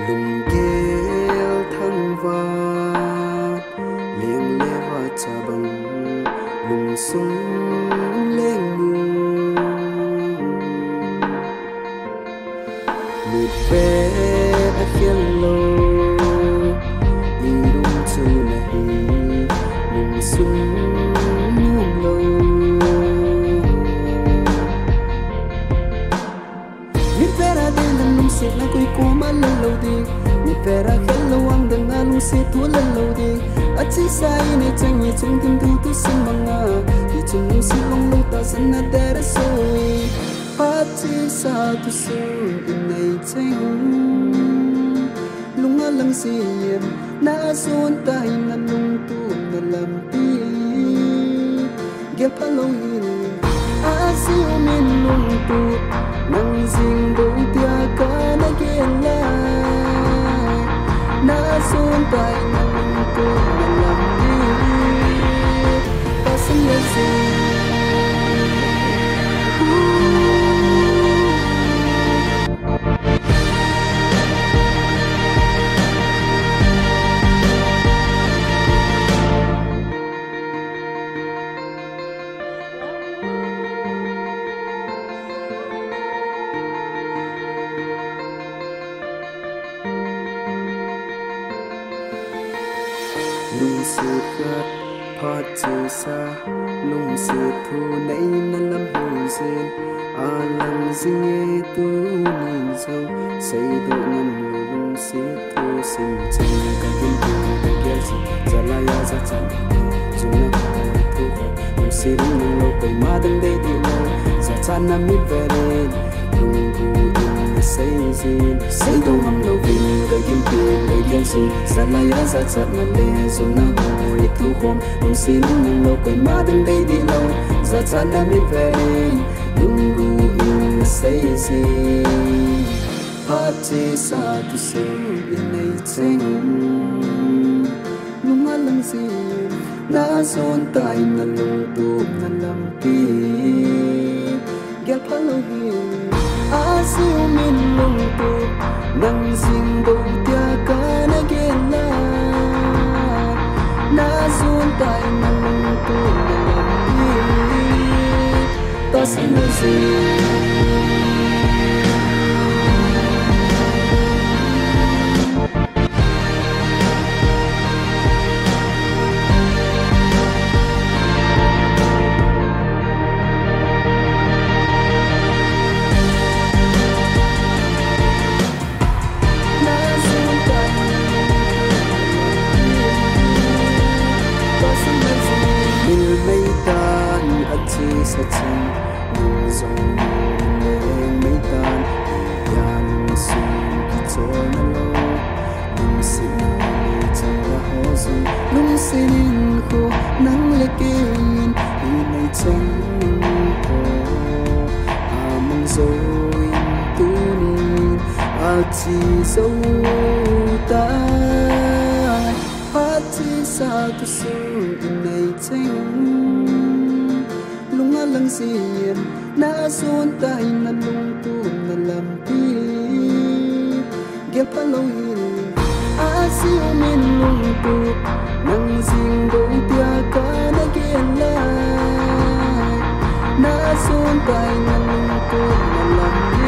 lùng gheo thăng vạt liêng lê và cha bằng lùng súng lên mù một bé đã khiến lâu đi đúng chưa này lùng súng lâu biết bé đã đến lần lùng xịt là cuối cùng mà lâu lâu đi biết bé đã khiến lâu anh đừng ngã lùng xịt thua lần lâu đi ở chỉ sai này chẳng nhẹ trong tim tu xin bằng ngã thì trong lùng xịt long lâu ta sân nát đẻ đã sôi phát chỉ xa tu sương in này chẳng lùng ngã lăng xiêm na xuân tay na lùng tu na làm pi ghép phá lâu hin a siêu min lùng tu nang ding do tia ka na gen la na xuân tay na lùng tu na làm pi ta xin lên lùng xịt khát phát chỉ xa lùng xịt thu nấy nên lâm hồn xin làm gì nghe tu nhìn sâu xây độ ngầm lùng xịt thu sinh chân cả kim cương cả kia gì giờ lại ra chân dùng năm thu lùng xịt lùng lâu cây má đừng để đi lâu giờ chân nằm mít về đây lùng thu xây gì xây độ ngầm lâu bình cả kim cương cả kia gì giờ lại ra chân nằm để dùng năm thu hôm lùng xịt lùng lâu cây má đừng để đi lâu giờ chân nằm mít về đây say gì phát chỉ xa tu sinh in này chẳng lung ngã lăng gì na xuân tay na lung tu na làm pi ghét phá lâu hi a siêu min lung tu nang ding do tia ka na gen la na xuân tay na lung tu na làm pi ta xin nói gì sa chân mình dòng lên mấy tan ya lùng sung khi cho nó lâu lùng xin này chẳng là ho dung lùng xin khô nắng lệ kinh đi này chẳng có mong rồi tu ni chỉ dấu ta phát chỉ xa tu sung này chẳng lăng xiêm na xuân tay na lung tu na làm pi ghép phá lâu hin a siêu min lung tu nang ding do tia ka na gen la na xuân tay na lung tu na làm